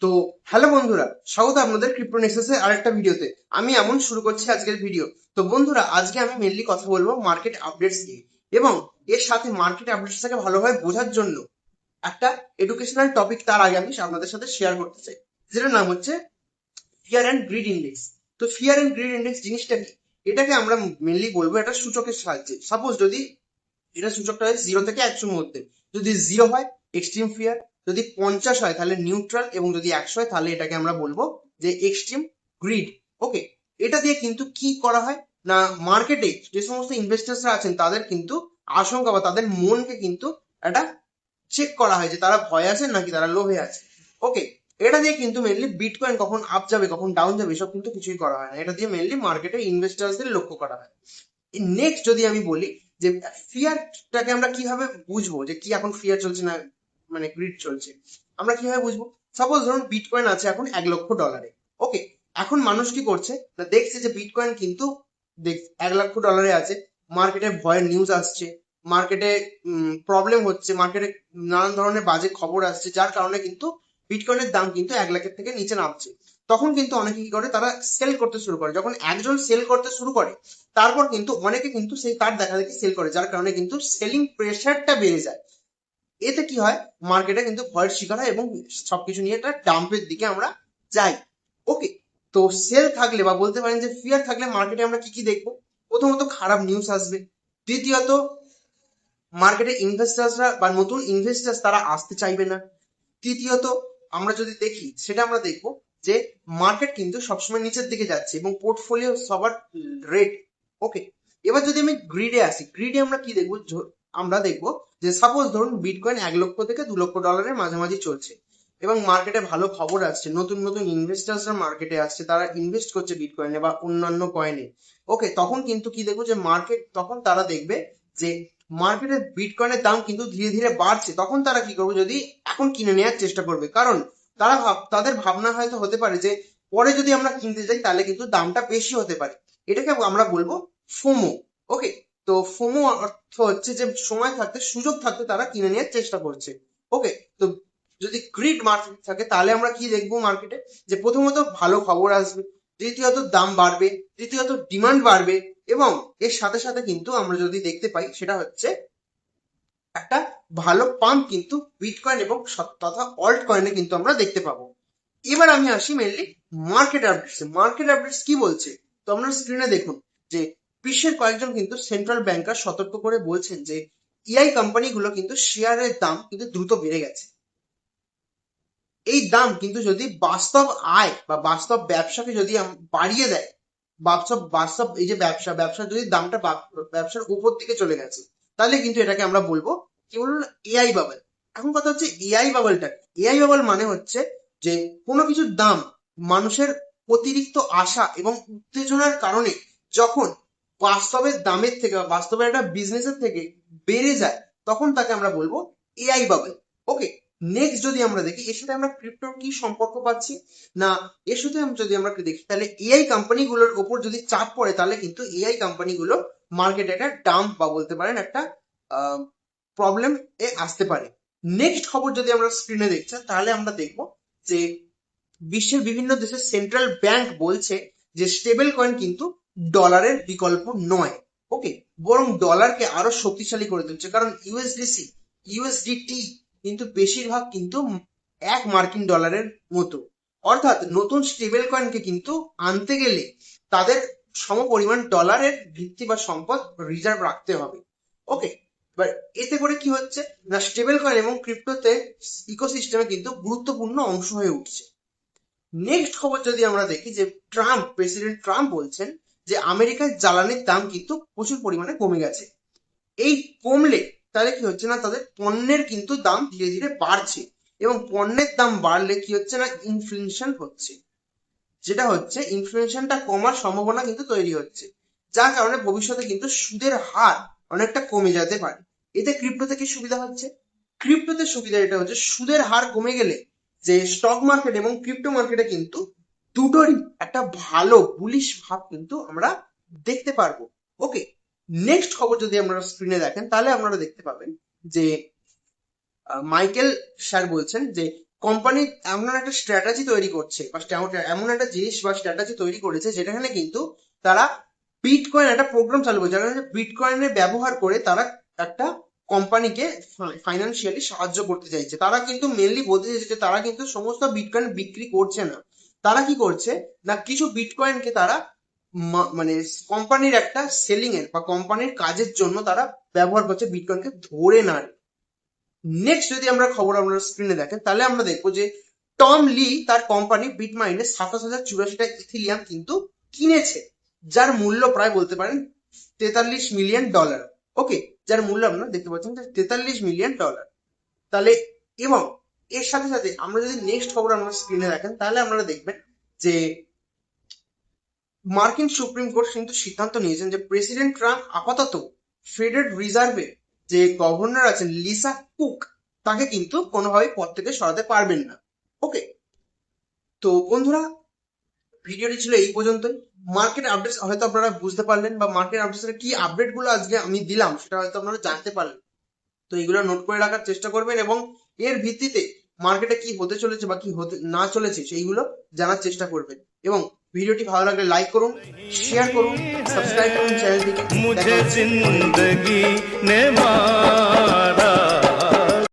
তো হ্যালো বন্ধুরা, স্বাগত আপনাদের ক্রিপ্টো নেক্সাসের আরেকটা ভিডিওতে। আমি এমন শুরু করছি আজকের ভিডিও। তো বন্ধুরা, আজকে আমি মেনলি কথা বলবো মার্কেট আপডেটস নিয়ে, এবং এর সাথে মার্কেট আপডেটসটাকে ভালোভাবে বোঝার জন্য একটা এডুকেশনাল টপিক তার আগে আমি আপনাদের সাথে শেয়ার করতে চাই, যেটার নাম হচ্ছে ফিয়ার অ্যান্ড গ্রিড ইন্ডেক্স। তো ফিয়ার অ্যান্ড গ্রিড ইন্ডেক্স জিনিসটা কি, এটাকে আমরা মেনলি বলবো একটা সূচকের সাহায্যে। সাপোজ যদি এটা সূচকটা হয় 0 থেকে 100-র মধ্যে, যদি 0 হয় এক্সট্রিম ফিয়ার, যদি 50 হয় তাহলে নিউট্রাল, এবং যদি 100 হয় তাহলে এটাকে আমরা বলবো যে এক্সট্রিম গ্রিড। ওকে, এটা দিয়ে কিন্তু কি করা হয় না, মার্কেটে যে সমস্ত ইনভেস্টার্সরা আছেন তাদের কিন্তু আশঙ্কা বা তাদের মনকে কিন্তু একটা চেক করা হয় যে তারা ভয় আছে নাকি তারা লোভে আছে। ওকে, এটা দিয়ে কিন্তু মেনলি বিটকয়েন কখন আপ যাবে কখন ডাউন যাবে এসব কিন্তু কিছুই করা হয় না, এটা দিয়ে মেনলি মার্কেটে ইনভেস্টার্সদের লক্ষ্য করা হয়। নেক্সট যদি আমি বলি যে ফিয়ারটাকে আমরা কিভাবে বুঝবো যে কি এখন ফিয়ার চলছে না মানে গ্রিড চলছে, আমরা কিভাবে বুঝবো? সাপোজ ধরুন বিটকয়েন আছে এখন $1,00,000। ওকে, এখন মানুষ কি করছে না, দেখছে যে বিটকয়েন কিন্তু $1,00,000 আছে, মার্কেটে ভয়ের নিউজ আসছে, মার্কেটে প্রবলেম হচ্ছে, মার্কেটে নানান ধরনের বাজে খবর আসছে, যার কারণে কিন্তু বিটকয়েনের দাম কিন্তু 1 লাখের থেকে নিচে নামছে। তখন কিন্তু অনেকে কি করে, তারা সেল করতে শুরু করে। যখন একজন সেল করতে শুরু করে, তারপর কিন্তু অনেকে কিন্তু সেই তার দেখা দেখি সেল করে, যার কারণে কিন্তু সেলিং প্রেশারটা বেড়ে যায়। এতে কি হয়, মার্কেটে কিন্তু ভয়ের শিকার হয় এবং সবকিছু নিয়ে একটা ডাম্পের দিকে আমরা যাই। ওকে, তো সেল থাকলে বা বলতে পারেন যে ফিয়ার থাকলে মার্কেটে আমরা কি কি দেখবো? প্রথমত খারাপ নিউজ আসবে, দ্বিতীয়ত মার্কেটে ইনভেস্টার্সরা বা নতুন ইনভেস্টার্স তারা আসতে চাইবে না, তৃতীয়ত আমরা যদি দেখি সেটা আমরা দেখবো যে মার্কেট কিন্তু সবসময় নিচের দিকে যাচ্ছে এবং পোর্টফোলিও সবার রেট। ওকে, এবার যদি আমি গ্রিডে আসি, গ্রিডে আমরা কি দেখবো, আমরা দেখবো যে সাপোজ ধরুন বিটকয়েন 1 লক্ষ থেকে 2 লক্ষ ডলারের মাঝামাঝি চলছে, এবং মার্কেটে ভালো খবর আসছে, নতুন নতুন ইনভেস্টার্সরা মার্কেটে আসছে, তারা ইনভেস্ট করছে বিটকয়েনে বা অন্যান্য কয়েনে। ওকে, তখন কিন্তু কি দেখবো যে মার্কেট, তখন তারা দেখবে যে মার্কেটে বিটকয়েনের দাম কিন্তু ধীরে ধীরে বাড়ছে, তখন তারা কি করবে, যদি এখন কিনে নেওয়ার চেষ্টা করবে, কারণ তাদের ভাবনা হয়তো হতে পারে যে পরে যদি আমরা কিনতে যাই তাহলে কিন্তু দামটা বেশি হতে পারে। এটাকে আমরা বলবো ফোমো। ওকে, তো ফোমো অর্থ হচ্ছে যে সময় থাকতে সুযোগ থাকতে তারা কিনে নেওয়ার চেষ্টা করছে। ওকে, তো যদি গ্রিড মার্কেট থাকে তাহলে আমরা কি দেখবো মার্কেটে, যে প্রথমত ভালো খবর আসবে, দ্বিতীয়ত দাম বাড়বে, তৃতীয়ত ডিমান্ড বাড়বে, এবং এর সাথে সাথে কিন্তু আমরা যদি দেখতে পাই সেটা হচ্ছে একটা ভালো পাম্প কিন্তু বিটকয়েন এবং তথা অল্ট কয়েনে কিন্তু আমরা দেখতে পাবো। এবার আমি আসি mainly market updates. Market updates কি বলছে, তো আপনার স্ক্রিনে দেখুন যে বিশ্বের কয়েকজন কিন্তু সেন্ট্রাল ব্যাংকার সতর্ক করে বলছেন যে ইআই কোম্পানিগুলো কিন্তু শেয়ারের দাম কিন্তু দ্রুত বেড়ে গেছে। এই দাম কিন্তু যদি বাস্তব আয় বা বাস্তব ব্যবসাকে যদি বাড়িয়ে দেয়, বাস্তব বাস্তব এই যে ব্যবসা যদি দামটা ব্যবসার উপর দিকে চলে গেছে, তাহলে কিন্তু এটাকে আমরা বলবো কি বলবো, এআই বাবল। এখন কথা হচ্ছে এআই বাবলটা, এআই বাবল মানে হচ্ছে যে কোনো কিছুর দাম মানুষের অতিরিক্ত আশা এবং উত্তেজনার কারণে যখন বাস্তবের দামের থেকে বা বাস্তবের একটা বিজনেসের থেকে বেড়ে যায়, তখন তাকে আমরা বলবো এআই বাবল। ওকে, নেক্সট যদি আমরা দেখি এর সাথে আমরা ক্রিপ্টোর কি সম্পর্ক পাচ্ছি না, এর সাথে যদি আমরা দেখি তাহলে এআই কোম্পানিগুলোর ওপর যদি চাপ পড়ে তাহলে কিন্তু এআই কোম্পানিগুলো মার্কেটে একটা ডাম্প বা বলতে পারেন একটা প্রবলেম এ আসতে পারে। নেক্সট খবর যদি আমরা স্ক্রিনে দেখছি তাহলে আমরা দেখবো যে বিশ্বের বিভিন্ন দেশের সেন্ট্রাল ব্যাংক বলছে যে স্টেবল কয়েন কিন্তু ডলারের বিকল্প নয়। ওকে, বরং ডলারকে আরো শক্তিশালী করে তুলছে, কারণ ইউএসডিটি কিন্তু বেশিরভাগ কিন্তু $1 মার্কিন মতো। অর্থাৎ নতুন স্টেবল কয়েনকে কিন্তু আনতে গেলে তাদের সমপরিমাণ ডলারের ভিত্তি বা সম্পদ রিজার্ভ রাখতে হবে। ওকে, এবার এতে করে কি হচ্ছে না, স্টেবল কয়েন এবং ক্রিপ্টোতে ইকোসিস্টেমে কিন্তু গুরুত্বপূর্ণ অংশ হয়ে উঠছে। নেক্সট খবর যদি আমরা দেখি যে প্রেসিডেন্ট ট্রাম্প বলছেন যে আমেরিকার জ্বালানির দাম কিন্তু প্রচুর পরিমাণে কমে গেছে। এই কমলে তাহলে কি হচ্ছে না, তাদের পণ্যের কিন্তু দাম ধীরে ধীরে বাড়ছে, এবং পণ্যের দাম বাড়লে কি হচ্ছে না, ইনফ্লেশন হচ্ছে, যেটা হচ্ছে ইনফ্লেশনটা কমার সম্ভাবনা কিন্তু তৈরি হচ্ছে, যার কারণে ভবিষ্যতে কিন্তু সুদের হার অনেকটা কমে যেতে পারে। এতে ক্রিপ্টোতে কি সুবিধা হচ্ছে, ক্রিপ্টোতে সুবিধা এটা হচ্ছে সুদের হার কমে গেলে যে স্টক মার্কেট এবং ক্রিপ্টো মার্কেটে কিন্তু দুটোরই একটা ভালো বুলিশ ভাব কিন্তু আমরা দেখতে পারবো। ওকে, নেক্সট খবর যদি আমরা স্ক্রিনে দেখেন তাহলে আপনারা দেখতে পাবেন যে মাইকেল স্যার বলছেন যে কোম্পানি এমন একটা স্ট্র্যাটেজি তৈরি করছে বা এমন একটা জিনিস বা স্ট্র্যাটেজি তৈরি করেছে যেখানে কিন্তু তারা বিটকয়েন একটা প্রোগ্রাম চালু করেছে, যেখানে বিটকয়েনের ব্যবহার করে তারা একটা কোম্পানিকে ফাইন্যান্সিয়ালি সাহায্য করতে চাইছে। তারা কিন্তু মেনলি বলতে চাইছে যে তারা কিন্তু সমস্ত বিটকয়েন বিক্রি করছে না। তারা কি করছে না, কিছু বিটকয়েনকে তারা মানে কোম্পানির একটা সেলিং এর বা কোম্পানির কাজের জন্য তারা ব্যবহার করছে, বিটকয়েনকে ধরে না। নেক্সট যদি আমরা খবর আপনারা স্ক্রিনে দেখেন তাহলে আমরা দেখবো যে টম লি তার কোম্পানি বিটমাইনে 27,084টা ইথিলিয়াম কিন্তু কিনেছে, যার মূল্য প্রায় বলতে পারেন $43 মিলিয়ন। ওকে, যার মূল্য আপনারা দেখতে পাচ্ছেন যে $43 মিলিয়ন। তাহলে এবং এর সাথে সাথে আমরা যদি নেক্সট খবর আমরা স্ক্রিনে দেখেন তাহলে আপনারা দেখবেন যে মার্কিন সুপ্রিম কোর্ট কিন্তু সিদ্ধান্ত নিয়েছেন যে প্রেসিডেন্ট ট্রাম্প আপাতত ফেডারেল রিজার্ভের যে গভর্নর আছেন লিসা কুক, তাকে কিন্তু কোনোভাবেই পদ থেকে সরাতে পারবেন না। ওকে, তো বন্ধুরা ভিডিওটি ছিল এই পর্যন্তই। মার্কেট আপডেটস হয়তো আপনারা বুঝতে পারলেন, বা মার্কেট আপডেটসের কি আপডেট গুলো আজকে আমি দিলাম সেটা হয়তো আপনারা জানতে পারলেন। তো এগুলো নোট করে রাখার চেষ্টা করবেন এবং এর ভিত্তিতে মার্কেটে কি হতে চলেছে বা কি হতে না চলেছে সেইগুলো জানার চেষ্টা করবেন। এবং ভিডিওটি ভালো লাগলে লাইক করুন, শেয়ার করুন, সাবস্ক্রাইব করুন চ্যানেলটিকে। मुझे जिंदगी ने मारा।